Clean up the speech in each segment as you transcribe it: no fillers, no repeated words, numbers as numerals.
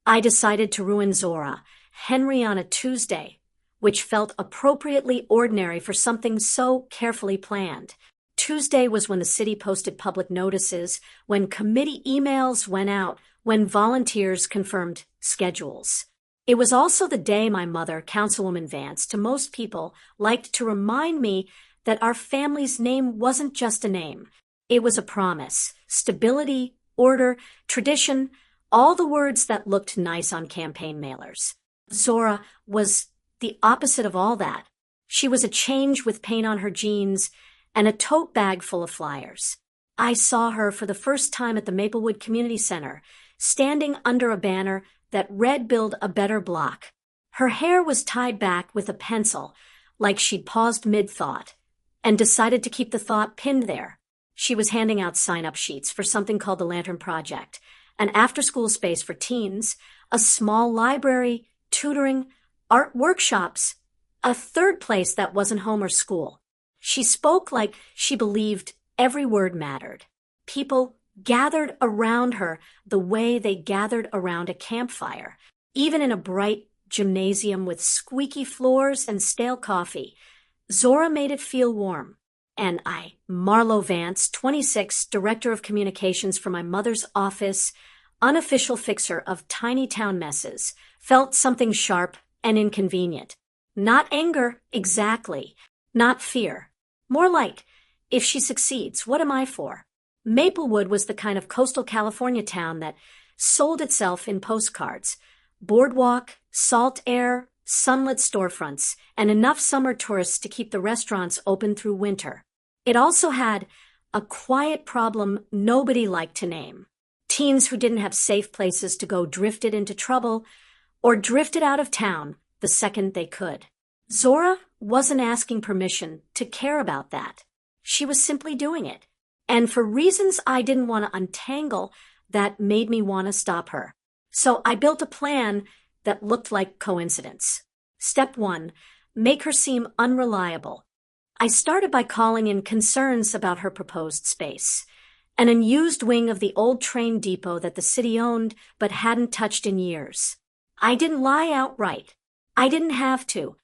I decided to ruin Zora, Henry on a Tuesday, which felt appropriately ordinary for something so carefully planned. Tuesday was when the city posted public notices, when committee emails went out, when volunteers confirmed schedules. It was also the day my mother, Councilwoman Vance, to most people, liked to remind me that our family's name wasn't just a name. It was a promise, stability, order, tradition, all the words that looked nice on campaign mailers. Zora was the opposite of all that. She was a change with paint on her jeans and a tote bag full of flyers. I saw her for the first time at the Maplewood Community Center, standing under a banner that read "Build a Better Block." Her hair was tied back with a pencil, like she'd paused mid-thought, and decided to keep the thought pinned there. She was handing out sign-up sheets for something called the Lantern Project, an after-school space for teens, a small library, tutoring, art workshops, a third place that wasn't home or school. She spoke like she believed every word mattered. People gathered around her the way they gathered around a campfire, even in a bright gymnasium with squeaky floors and stale coffee. Zora made it feel warm. And I, Marlo Vance, 26, Director of Communications for my mother's office, unofficial fixer of tiny town messes, felt something sharp and inconvenient. Not anger, exactly. Not fear. More like, if she succeeds, what am I for? Maplewood was the kind of coastal California town that sold itself in postcards. Boardwalk, salt air, sunlit storefronts, and enough summer tourists to keep the restaurants open through winter. It also had a quiet problem nobody liked to name. Teens who didn't have safe places to go drifted into trouble or drifted out of town the second they could. Zora wasn't asking permission to care about that. She was simply doing it. And for reasons I didn't want to untangle, that made me want to stop her. So I built a plan that looked like coincidence. Step 1, make her seem unreliable. I started by calling in concerns about her proposed space, an unused wing of the old train depot that the city owned but hadn't touched in years. I didn't lie outright. I didn't have to.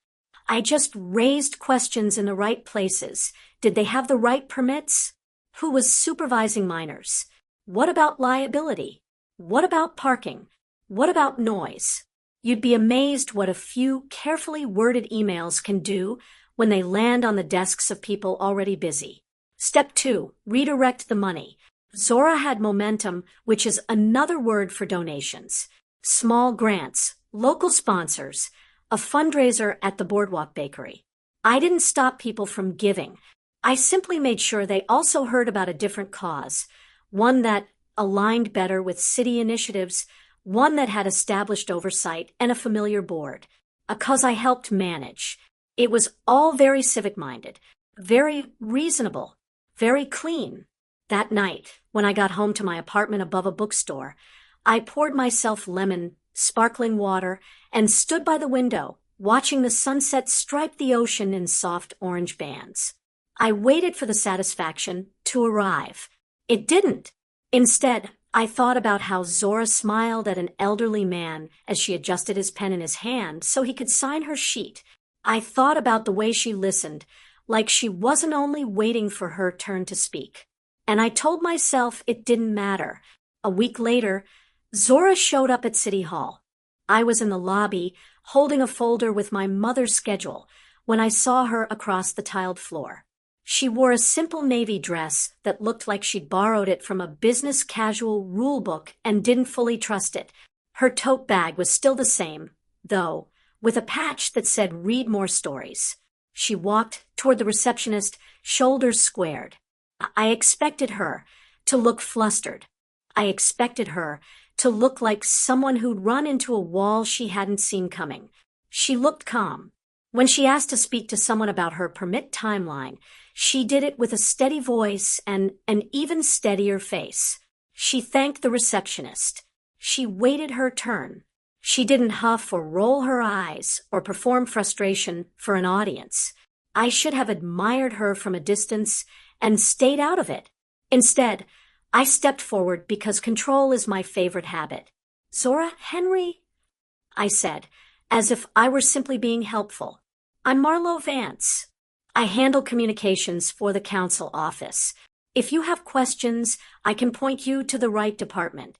I just raised questions in the right places. Did they have the right permits? Who was supervising minors? What about liability? What about parking? What about noise? You'd be amazed what a few carefully worded emails can do when they land on the desks of people already busy. Step 2, redirect the money. Zora had momentum, which is another word for donations. Small grants, local sponsors, a fundraiser at the Boardwalk Bakery. I didn't stop people from giving. I simply made sure they also heard about a different cause, one that aligned better with city initiatives, one that had established oversight and a familiar board, a cause I helped manage. It was all very civic-minded, very reasonable, very clean. That night, when I got home to my apartment above a bookstore, I poured myself lemon, sparkling water, and stood by the window, watching the sunset stripe the ocean in soft orange bands. I waited for the satisfaction to arrive. It didn't. Instead, I thought about how Zora smiled at an elderly man as she adjusted his pen in his hand so he could sign her sheet. I thought about the way she listened, like she wasn't only waiting for her turn to speak. And I told myself it didn't matter. A week later, Zora showed up at City Hall. I was in the lobby, holding a folder with my mother's schedule, when I saw her across the tiled floor. She wore a simple navy dress that looked like she'd borrowed it from a business casual rule book and didn't fully trust it. Her tote bag was still the same, though, with a patch that said "Read More Stories." She walked toward the receptionist, shoulders squared. I expected her to look flustered. I expected her to look like someone who'd run into a wall she hadn't seen coming. She looked calm. When she asked to speak to someone about her permit timeline, she did it with a steady voice and an even steadier face. She thanked the receptionist. She waited her turn. She didn't huff or roll her eyes or perform frustration for an audience. I should have admired her from a distance and stayed out of it. Instead, I stepped forward because control is my favorite habit. Zora, Henry, I said, as if I were simply being helpful. I'm Marlo Vance. I handle communications for the council office. If you have questions, I can point you to the right department.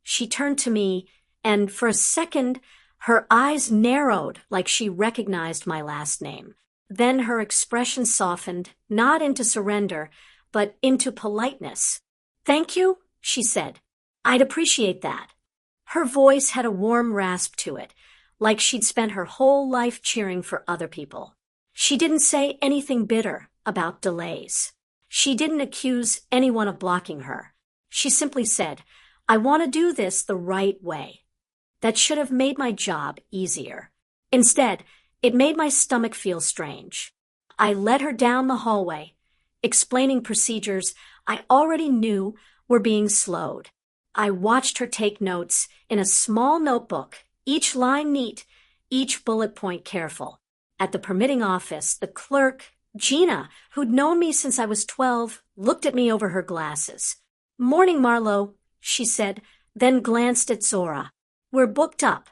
She turned to me, and for a second, her eyes narrowed like she recognized my last name. Then her expression softened, not into surrender, but into politeness. Thank you, she said. I'd appreciate that. Her voice had a warm rasp to it, like she'd spent her whole life cheering for other people. She didn't say anything bitter about delays. She didn't accuse anyone of blocking her. She simply said, I want to do this the right way. That should have made my job easier. Instead, it made my stomach feel strange. I led her down the hallway, explaining procedures I already knew were being slowed. I watched her take notes in a small notebook, each line neat, each bullet point careful. At the permitting office, the clerk, Gina, who'd known me since I was 12, looked at me over her glasses. Morning, Marlo, she said, then glanced at Zora. We're booked up.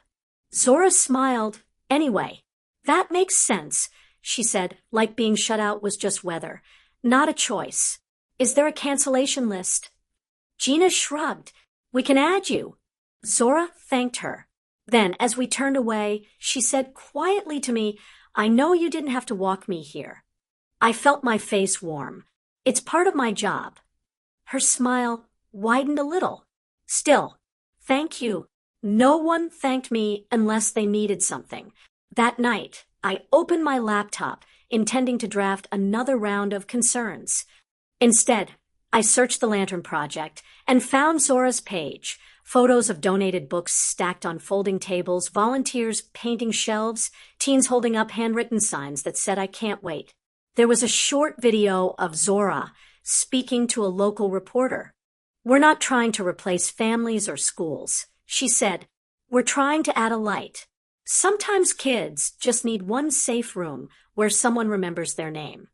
Zora smiled. Anyway, that makes sense, she said, like being shut out was just weather. Not a choice. Is there a cancellation list? Gina shrugged. We can add you. Zora thanked her. Then, as we turned away, she said quietly to me, I know you didn't have to walk me here. I felt my face warm. It's part of my job. Her smile widened a little. Still, thank you. No one thanked me unless they needed something. That night, I opened my laptop, intending to draft another round of concerns. Instead, I searched the Lantern Project and found Zora's page. Photos of donated books stacked on folding tables, volunteers painting shelves, teens holding up handwritten signs that said, I can't wait. There was a short video of Zora speaking to a local reporter. We're not trying to replace families or schools, she said. We're trying to add a light. Sometimes kids just need one safe room where someone remembers their name.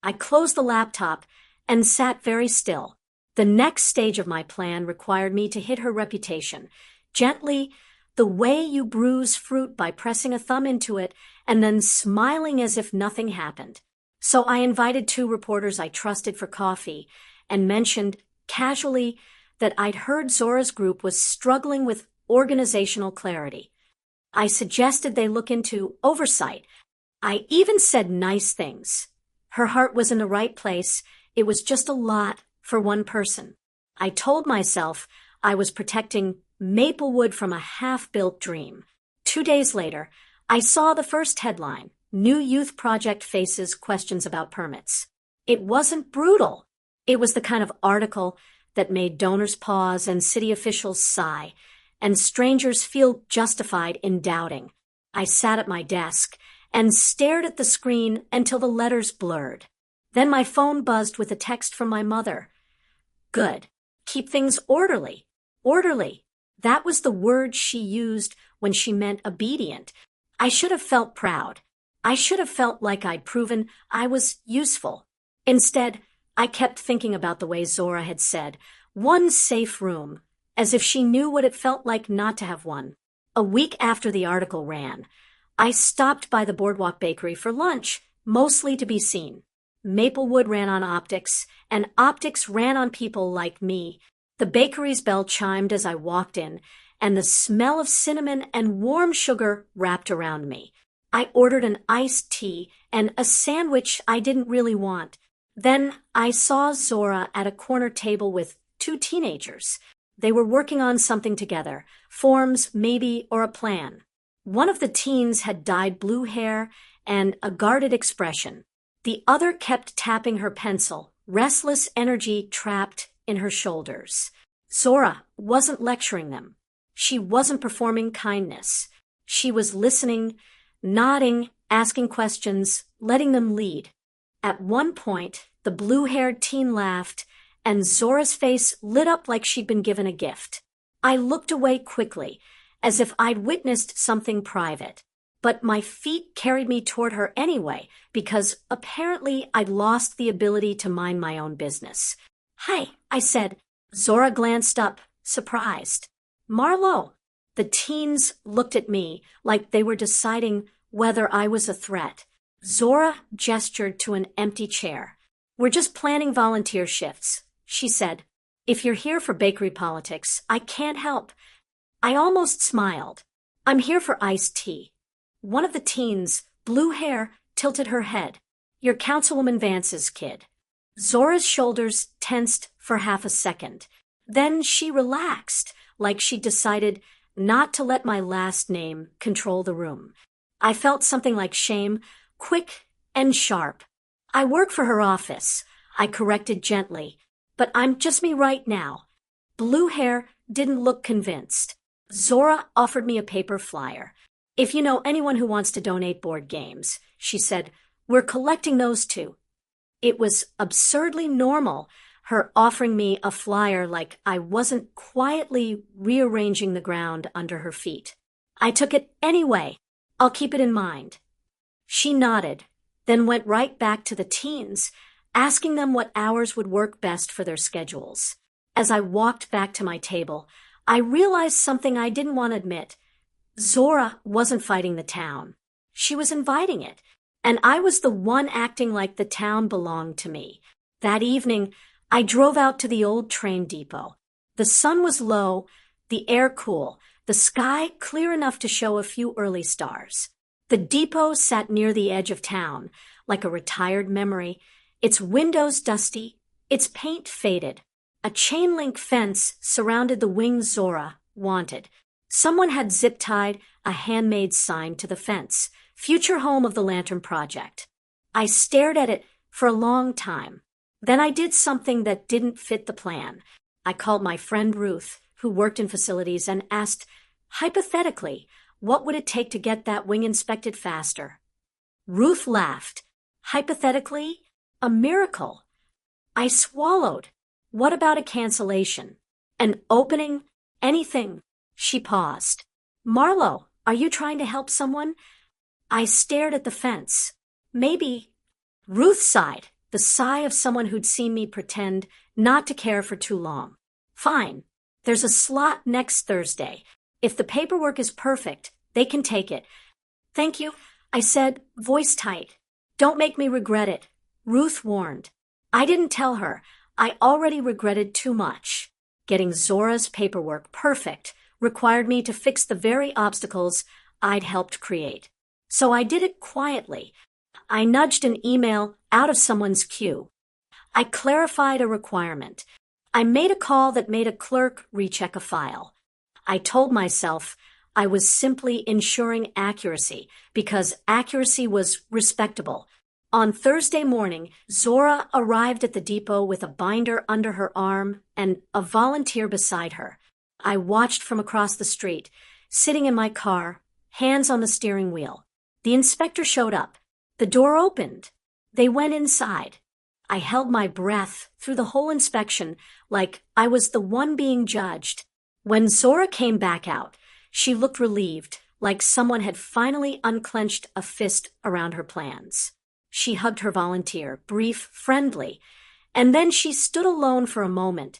I closed the laptop and sat very still. The next stage of my plan required me to hit her reputation. Gently, the way you bruise fruit by pressing a thumb into it and then smiling as if nothing happened. So I invited 2 reporters I trusted for coffee and mentioned casually that I'd heard Zora's group was struggling with organizational clarity. I suggested they look into oversight. I even said nice things. Her heart was in the right place. It was just a lot for one person. I told myself I was protecting Maplewood from a half-built dream. 2 days later, I saw the first headline, New Youth Project Faces Questions About Permits. It wasn't brutal. It was the kind of article that made donors pause and city officials sigh, and strangers feel justified in doubting. I sat at my desk and stared at the screen until the letters blurred. Then my phone buzzed with a text from my mother. Good. Keep things orderly. Orderly. That was the word she used when she meant obedient. I should have felt proud. I should have felt like I'd proven I was useful. Instead, I kept thinking about the way Zora had said, one safe room, as if she knew what it felt like not to have one. A week after the article ran, I stopped by the Boardwalk Bakery for lunch, mostly to be seen. Maplewood ran on optics, and optics ran on people like me. The bakery's bell chimed as I walked in, and the smell of cinnamon and warm sugar wrapped around me. I ordered an iced tea and a sandwich I didn't really want. Then I saw Zora at a corner table with 2 teenagers. They were working on something together, forms maybe, or a plan. One of the teens had dyed blue hair and a guarded expression. The other kept tapping her pencil, restless energy trapped in her shoulders. Zora wasn't lecturing them. She wasn't performing kindness. She was listening, nodding, asking questions, letting them lead. At one point, the blue-haired teen laughed, and Zora's face lit up like she'd been given a gift. I looked away quickly, as if I'd witnessed something private. But my feet carried me toward her anyway, because apparently I'd lost the ability to mind my own business. Hi, I said. Zora glanced up, surprised. Marlo. The teens looked at me like they were deciding whether I was a threat. Zora gestured to an empty chair. "We're just planning volunteer shifts," she said. "If you're here for bakery politics, I can't help." I almost smiled. "I'm here for iced tea." One of the teens, blue hair, tilted her head. "You're Councilwoman Vance's kid." Zora's shoulders tensed for half a second. Then she relaxed, like she decided not to let my last name control the room. I felt something like shame, quick and sharp. "I work for her office," I corrected gently. "But I'm just me right now." Blue hair didn't look convinced. Zora offered me a paper flyer. "If you know anyone who wants to donate board games," she said, "we're collecting those too." It was absurdly normal, her offering me a flyer like I wasn't quietly rearranging the ground under her feet. I took it anyway. "I'll keep it in mind." She nodded, then went right back to the teens, asking them what hours would work best for their schedules. As I walked back to my table, I realized something I didn't want to admit. Zora wasn't fighting the town. She was inviting it, and I was the one acting like the town belonged to me. That evening, I drove out to the old train depot. The sun was low, the air cool, the sky clear enough to show a few early stars. The depot sat near the edge of town, like a retired memory, its windows dusty, its paint faded. A chain-link fence surrounded the wing Zora wanted. Someone had zip-tied a handmade sign to the fence, "Future Home of the Lantern Project." I stared at it for a long time. Then I did something that didn't fit the plan. I called my friend Ruth, who worked in facilities, and asked, hypothetically, what would it take to get that wing inspected faster? Ruth laughed. "Hypothetically, a miracle." I swallowed. "What about a cancellation? An opening? Anything?" She paused. "Marlo, are you trying to help someone?" I stared at the fence. "Maybe." Ruth sighed, the sigh of someone who'd seen me pretend not to care for too long. "Fine. There's a slot next Thursday. If the paperwork is perfect, they can take it." "Thank you," I said, voice tight. "Don't make me regret it," Ruth warned. I didn't tell her. I already regretted too much. Getting Zora's paperwork perfect required me to fix the very obstacles I'd helped create. So I did it quietly. I nudged an email out of someone's queue. I clarified a requirement. I made a call that made a clerk recheck a file. I told myself I was simply ensuring accuracy because accuracy was respectable. On Thursday morning, Zora arrived at the depot with a binder under her arm and a volunteer beside her. I watched from across the street, sitting in my car, hands on the steering wheel. The inspector showed up. The door opened. They went inside. I held my breath through the whole inspection like I was the one being judged. When Zora came back out, she looked relieved, like someone had finally unclenched a fist around her plans. She hugged her volunteer, brief, friendly, and then she stood alone for a moment,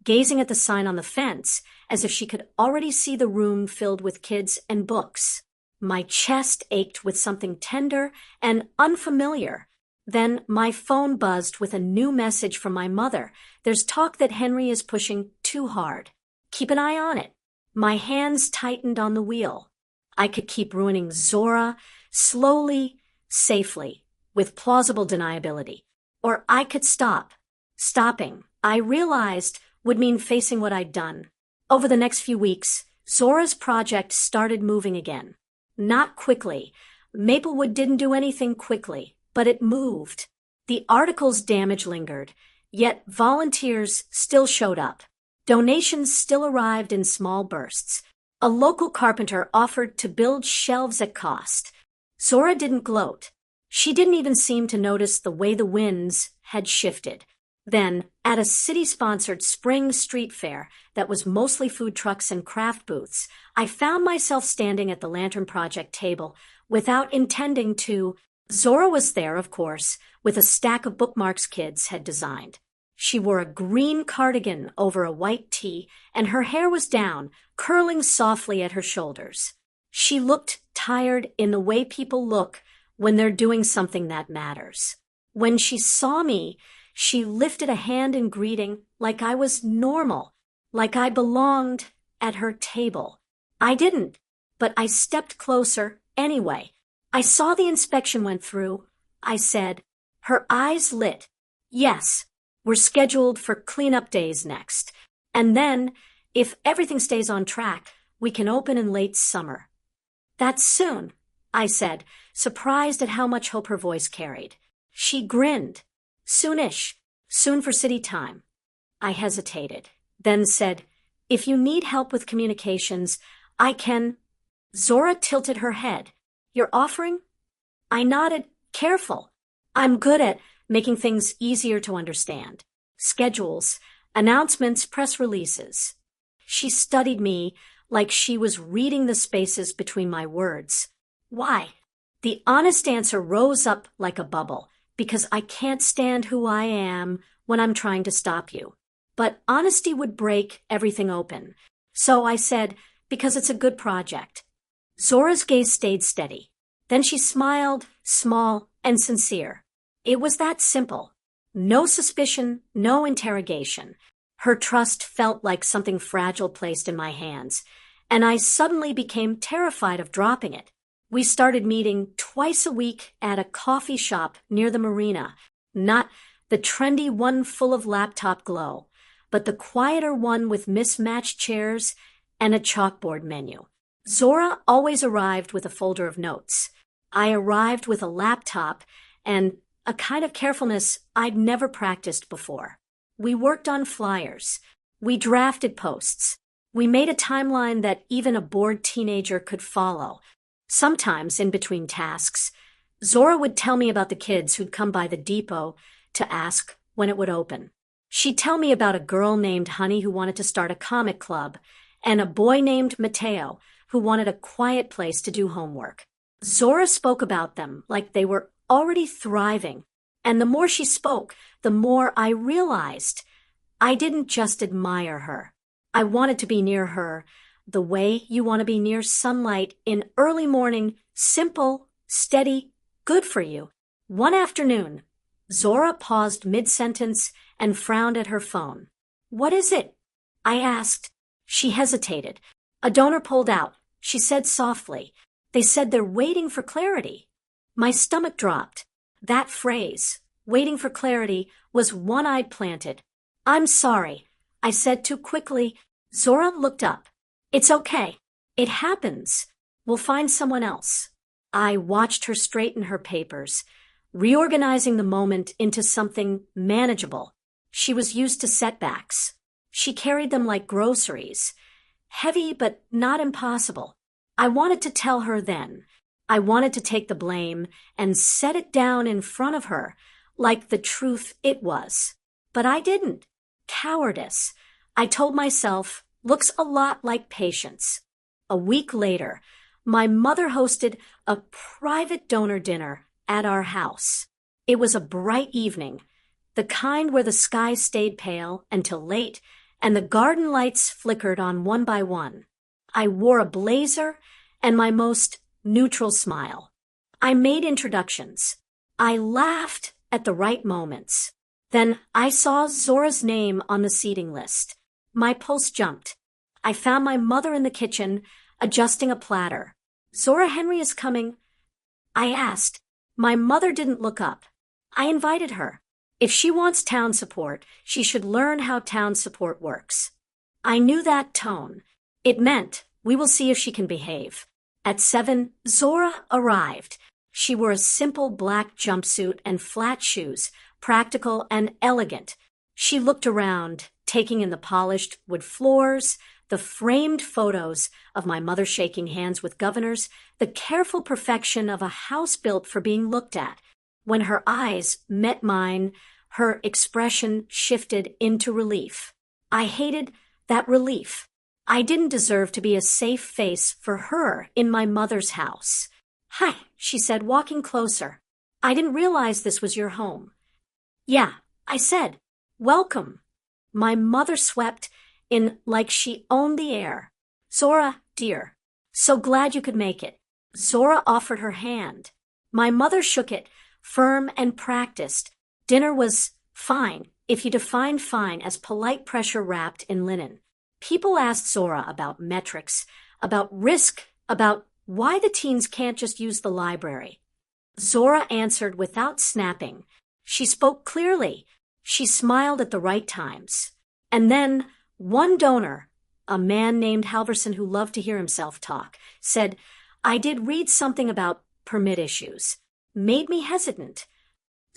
gazing at the sign on the fence as if she could already see the room filled with kids and books. My chest ached with something tender and unfamiliar. Then my phone buzzed with a new message from my mother. "There's talk that Henry is pushing too hard. Keep an eye on it." My hands tightened on the wheel. I could keep ruining Zora slowly, safely, with plausible deniability. Or I could stop. Stopping, I realized, would mean facing what I'd done. Over the next few weeks, Zora's project started moving again. Not quickly. Maplewood didn't do anything quickly, but it moved. The article's damage lingered, yet volunteers still showed up. Donations still arrived in small bursts. A local carpenter offered to build shelves at cost. Zora didn't gloat. She didn't even seem to notice the way the winds had shifted. Then, at a city-sponsored spring street fair that was mostly food trucks and craft booths, I found myself standing at the Lantern Project table without intending to. Zora was there, of course, with a stack of bookmarks kids had designed. She wore a green cardigan over a white tee, and her hair was down, curling softly at her shoulders. She looked tired in the way people look when they're doing something that matters. When she saw me, she lifted a hand in greeting like I was normal, like I belonged at her table. I didn't, but I stepped closer anyway. I saw the inspection went through. I said. Her eyes lit. Yes, we're scheduled for cleanup days next. And then, if everything stays on track, we can open in late summer. That's soon, I said, surprised at how much hope her voice carried. She grinned. Soonish. Soon for city time. I hesitated, then said, if you need help with communications, I can. Zora tilted her head. You're offering? I nodded. Careful. I'm good at making things easier to understand. Schedules, announcements, press releases. She studied me like she was reading the spaces between my words. Why? The honest answer rose up like a bubble, because I can't stand who I am when I'm trying to stop you. But honesty would break everything open. So I said, because it's a good project. Zora's gaze stayed steady. Then she smiled, small and sincere. It was that simple. No suspicion, no interrogation. Her trust felt like something fragile placed in my hands, and I suddenly became terrified of dropping it. We started meeting twice a week at a coffee shop near the marina, not the trendy one full of laptop glow, but the quieter one with mismatched chairs and a chalkboard menu. Zora always arrived with a folder of notes. I arrived with a laptop and a kind of carefulness I'd never practiced before. We worked on flyers. We drafted posts. We made a timeline that even a bored teenager could follow. Sometimes, in between tasks, Zora would tell me about the kids who'd come by the depot to ask when it would open. She'd tell me about a girl named Honey who wanted to start a comic club, and a boy named Mateo who wanted a quiet place to do homework. Zora spoke about them like they were already thriving, and the more she spoke, the more I realized I didn't just admire her. I wanted to be near her the way you want to be near sunlight in early morning, simple, steady, good for you. One afternoon, Zora paused mid-sentence and frowned at her phone. What is it? I asked. She hesitated. A donor pulled out. She said softly, they said they're waiting for clarity. My stomach dropped. That phrase, waiting for clarity, was one I'd planted. I'm sorry, I said too quickly. Zora looked up. It's okay. It happens. We'll find someone else. I watched her straighten her papers, reorganizing the moment into something manageable. She was used to setbacks. She carried them like groceries. Heavy, but not impossible. I wanted to tell her then. I wanted to take the blame and set it down in front of her like the truth it was. But I didn't. Cowardice, I told myself, looks a lot like patience. A week later, my mother hosted a private donor dinner at our house. It was a bright evening, the kind where the sky stayed pale until late and the garden lights flickered on one by one. I wore a blazer and my most neutral smile. I made introductions. I laughed at the right moments. Then I saw Zora's name on the seating list. My pulse jumped. I found my mother in the kitchen, adjusting a platter. Zora Henry is coming. I asked. My mother didn't look up. I invited her. If she wants town support, she should learn how town support works. I knew that tone. It meant we will see if she can behave. At 7, Zora arrived. She wore a simple black jumpsuit and flat shoes, practical and elegant. She looked around, taking in the polished wood floors, the framed photos of my mother shaking hands with governors, the careful perfection of a house built for being looked at. When her eyes met mine, her expression shifted into relief. I hated that relief. I didn't deserve to be a safe face for her in my mother's house. Hi, she said, walking closer. I didn't realize this was your home. Yeah, I said. Welcome. My mother swept in like she owned the air. Zora, dear. So glad you could make it. Zora offered her hand. My mother shook it, firm and practiced. Dinner was fine, if you define fine as polite pressure wrapped in linen. People asked Zora about metrics, about risk, about why the teens can't just use the library. Zora answered without snapping. She spoke clearly. She smiled at the right times. And then one donor, a man named Halverson who loved to hear himself talk, said, I did read something about permit issues. Made me hesitant.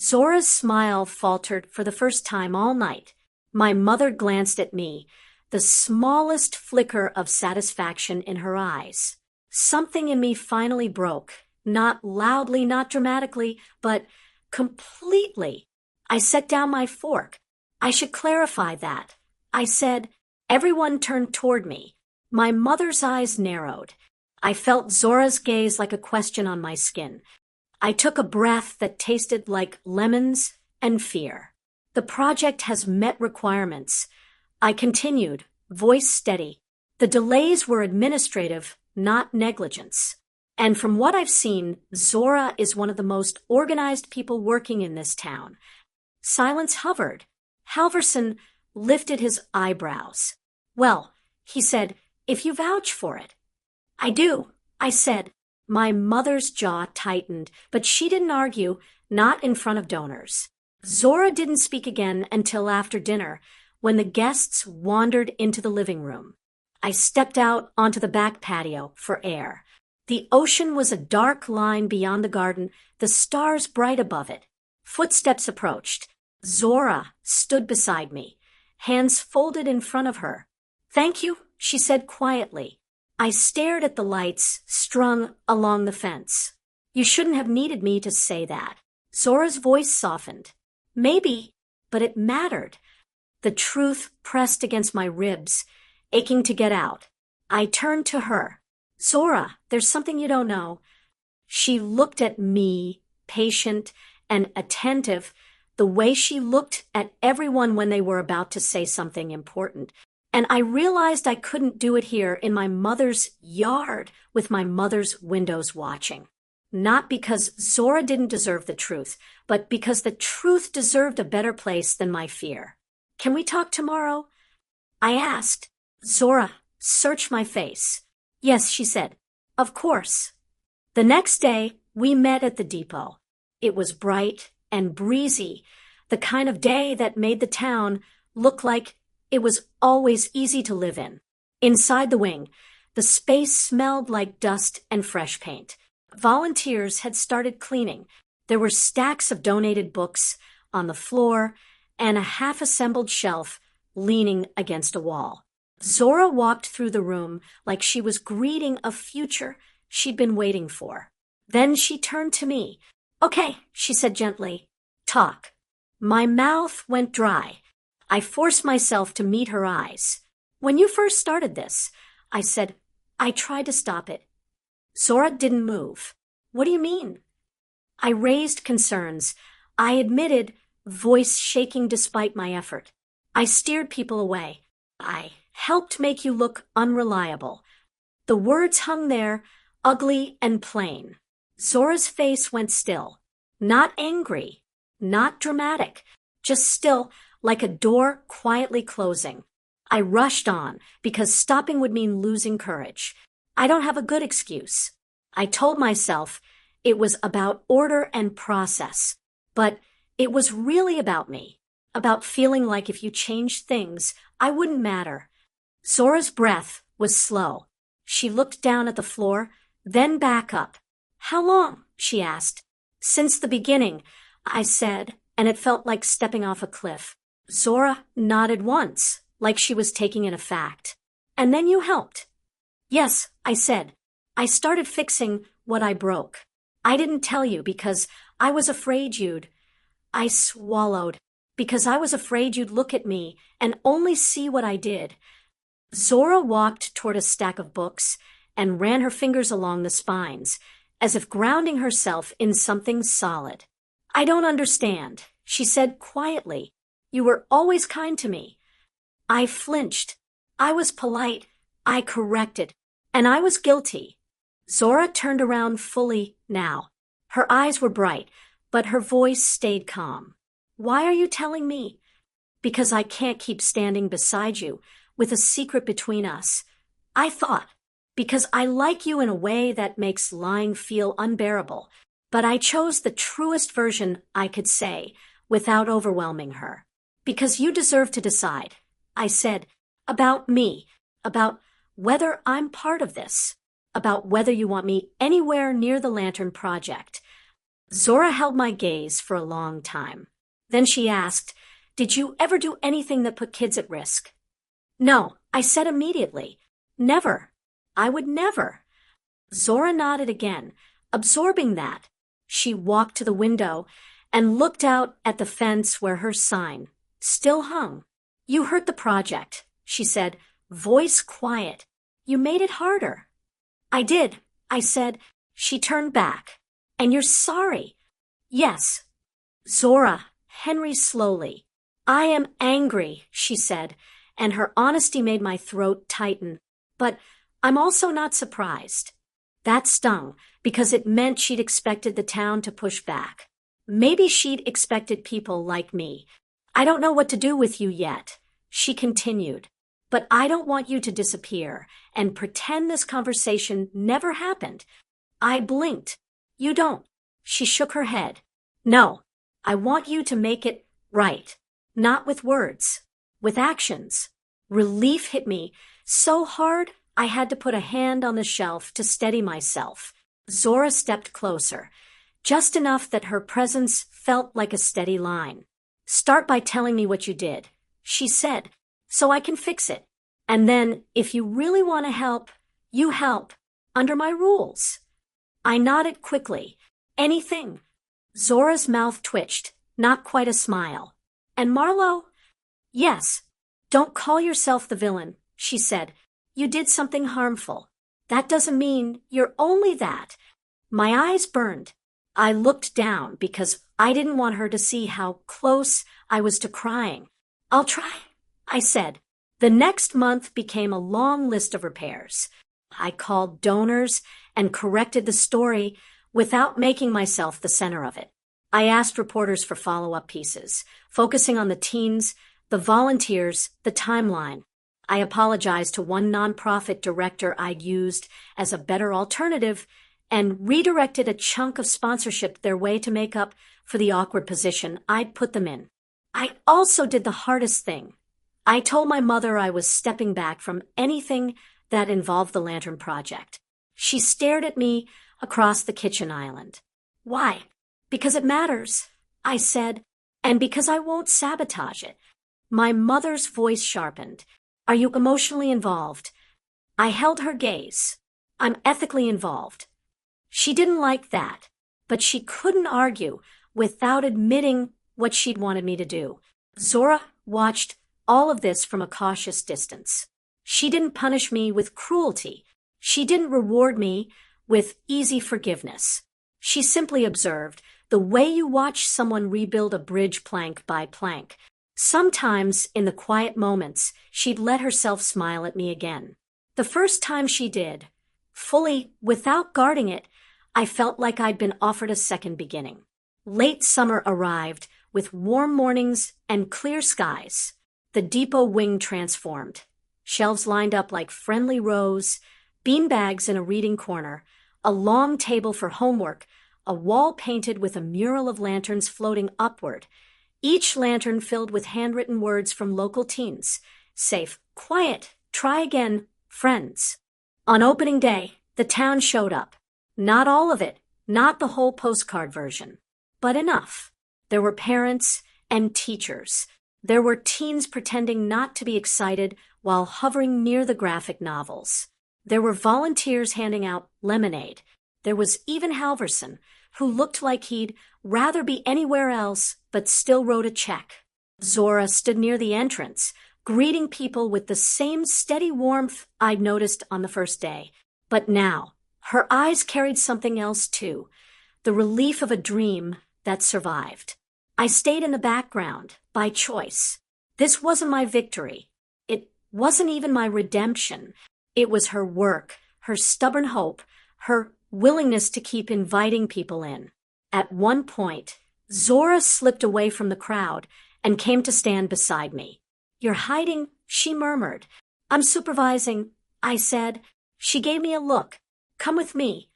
Zora's smile faltered for the first time all night. My mother glanced at me, the smallest flicker of satisfaction in her eyes. Something in me finally broke, not loudly, not dramatically, but completely. I set down my fork. I should clarify that. I said, everyone turned toward me. My mother's eyes narrowed. I felt Zora's gaze like a question on my skin. I took a breath that tasted like lemons and fear. The project has met requirements. I continued, voice steady. The delays were administrative, not negligence. And from what I've seen, Zora is one of the most organized people working in this town. Silence hovered. Halverson lifted his eyebrows. Well, he said, if you vouch for it. I do, I said. My mother's jaw tightened, but she didn't argue, not in front of donors. Zora didn't speak again until after dinner, when the guests wandered into the living room. I stepped out onto the back patio for air. The ocean was a dark line beyond the garden, the stars bright above it. Footsteps approached. Zora stood beside me, hands folded in front of her. Thank you, she said quietly. I stared at the lights strung along the fence. You shouldn't have needed me to say that. Zora's voice softened. Maybe, but it mattered. The truth pressed against my ribs, aching to get out. I turned to her. Zora, there's something you don't know. She looked at me, patient and attentive, the way she looked at everyone when they were about to say something important. And I realized I couldn't do it here in my mother's yard with my mother's windows watching. Not because Zora didn't deserve the truth, but because the truth deserved a better place than my fear. Can we talk tomorrow? I asked. Zora searched my face. Yes, she said. Of course. The next day, we met at the depot. It was bright and breezy, the kind of day that made the town look like it was always easy to live in. Inside the wing, the space smelled like dust and fresh paint. Volunteers had started cleaning. There were stacks of donated books on the floor and a half-assembled shelf leaning against a wall. Zora walked through the room like she was greeting a future she'd been waiting for. Then she turned to me. Okay, she said gently. Talk. My mouth went dry. I forced myself to meet her eyes. When you first started this, I said, I tried to stop it. Zora didn't move. What do you mean? I raised concerns. I admitted, voice shaking despite my effort. I steered people away. I helped make you look unreliable. The words hung there, ugly and plain. Zora's face went still. Not angry, not dramatic, just still, like a door quietly closing. I rushed on, because stopping would mean losing courage. I don't have a good excuse. I told myself it was about order and process, but it was really about me, about feeling like if you changed things, I wouldn't matter. Zora's breath was slow. She looked down at the floor, then back up. How long? She asked. Since the beginning, I said, and it felt like stepping off a cliff. Zora nodded once, like she was taking in a fact. And then you helped. Yes, I said. I started fixing what I broke. I didn't tell you because I was afraid you'd... I swallowed, because I was afraid you'd look at me and only see what I did. Zora walked toward a stack of books and ran her fingers along the spines, as if grounding herself in something solid. I don't understand, she said quietly. You were always kind to me. I flinched. I was polite. I corrected. And I was guilty. Zora turned around fully now. Her eyes were bright, but her voice stayed calm. Why are you telling me? Because I can't keep standing beside you with a secret between us. I thought, because I like you in a way that makes lying feel unbearable, but I chose the truest version I could say without overwhelming her. Because you deserve to decide, I said, about me, about whether I'm part of this, about whether you want me anywhere near the Lantern Project. Zora held my gaze for a long time. Then she asked, did you ever do anything that put kids at risk? No, I said immediately. Never. I would never. Zora nodded again, absorbing that. She walked to the window and looked out at the fence where her sign still hung. You hurt the project, she said, voice quiet. You made it harder. I did, I said. She turned back. And you're sorry. Yes. Zora, Henry slowly. I am angry, she said, and her honesty made my throat tighten. But I'm also not surprised. That stung, because it meant she'd expected the town to push back. Maybe she'd expected people like me. I don't know what to do with you yet, she continued. But I don't want you to disappear and pretend this conversation never happened. I blinked. You don't. She shook her head. No, I want you to make it right. Not with words, with actions. Relief hit me so hard I had to put a hand on the shelf to steady myself. Zora stepped closer, just enough that her presence felt like a steady line. Start by telling me what you did, she said, so I can fix it. And then, if you really want to help, you help, under my rules. I nodded quickly. Anything. Zora's mouth twitched, not quite a smile. And Marlowe? Yes. Don't call yourself the villain, she said. You did something harmful. That doesn't mean you're only that. My eyes burned. I looked down because I didn't want her to see how close I was to crying. I'll try, I said. The next month became a long list of repairs. I called donors and corrected the story without making myself the center of it. I asked reporters for follow-up pieces, focusing on the teens, the volunteers, the timeline. I apologized to one nonprofit director I'd used as a better alternative and redirected a chunk of sponsorship their way to make up for the awkward position I'd put them in. I also did the hardest thing. I told my mother I was stepping back from anything that involved the Lantern Project. She stared at me across the kitchen island. Why? Because it matters, I said, and because I won't sabotage it. My mother's voice sharpened. Are you emotionally involved? I held her gaze. I'm ethically involved. She didn't like that, but she couldn't argue without admitting what she'd wanted me to do. Zora watched all of this from a cautious distance. She didn't punish me with cruelty. She didn't reward me with easy forgiveness. She simply observed the way you watch someone rebuild a bridge plank by plank. Sometimes, in the quiet moments, she'd let herself smile at me again. The first time she did, fully, without guarding it, I felt like I'd been offered a second beginning. Late summer arrived with warm mornings and clear skies. The depot wing transformed. Shelves lined up like friendly rows, beanbags in a reading corner, a long table for homework, a wall painted with a mural of lanterns floating upward, each lantern filled with handwritten words from local teens. Safe, quiet, try again, friends. On opening day, the town showed up. Not all of it, not the whole postcard version, but enough. There were parents and teachers. There were teens pretending not to be excited while hovering near the graphic novels. There were volunteers handing out lemonade. There was even Halverson, who looked like he'd rather be anywhere else but still wrote a check. Zora stood near the entrance, greeting people with the same steady warmth I'd noticed on the first day. But now, her eyes carried something else too, the relief of a dream that survived. I stayed in the background, by choice. This wasn't my victory. It wasn't even my redemption. It was her work, her stubborn hope, her willingness to keep inviting people in. At one point, Zora slipped away from the crowd and came to stand beside me. "You're hiding," she murmured. "I'm supervising," I said. She gave me a look. "Come with me."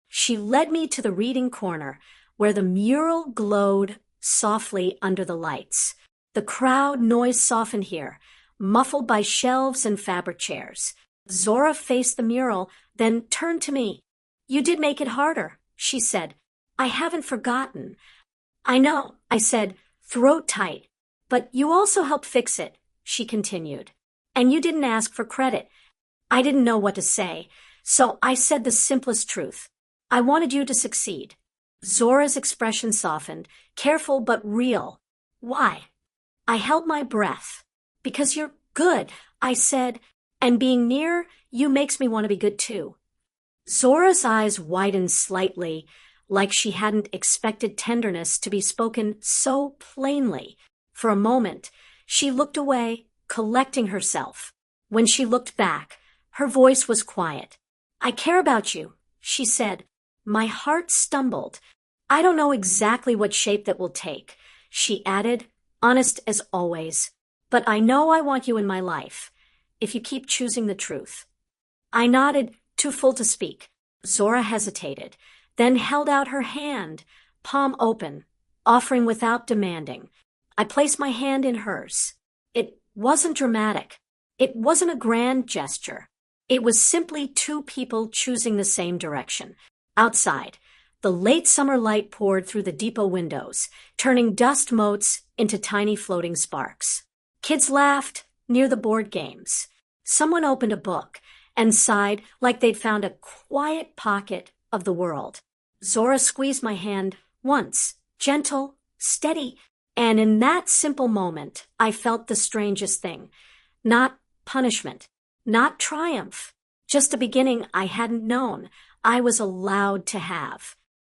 She led me to the reading corner, where the mural glowed softly under the lights. The crowd noise softened here, muffled by shelves and fabric chairs. Zora faced the mural, then turned to me. "You did make it harder," she said. "I haven't forgotten." "I know," I said, throat tight. "But you also helped fix it," she continued. "And you didn't ask for credit." I didn't know what to say, so I said the simplest truth. "I wanted you to succeed." Zora's expression softened, careful but real. "Why?" I held my breath. "Because you're good," I said, "and being near you makes me want to be good too." Zora's eyes widened slightly, like she hadn't expected tenderness to be spoken so plainly. For a moment, she looked away, collecting herself. When she looked back, her voice was quiet. "I care about you," she said. My heart stumbled. "I don't know exactly what shape that will take," she added, honest as always. "But I know I want you in my life, if you keep choosing the truth." I nodded, too full to speak. Zora hesitated, then held out her hand, palm open, offering without demanding. I placed my hand in hers. It wasn't dramatic. It wasn't a grand gesture. It was simply two people choosing the same direction. Outside, the late summer light poured through the depot windows, turning dust motes into tiny floating sparks. Kids laughed near the board games. Someone opened a book and sighed like they'd found a quiet pocket of the world. Zora squeezed my hand once, gentle, steady, and in that simple moment, I felt the strangest thing. Not punishment, not triumph, just a beginning I hadn't known I was allowed to have.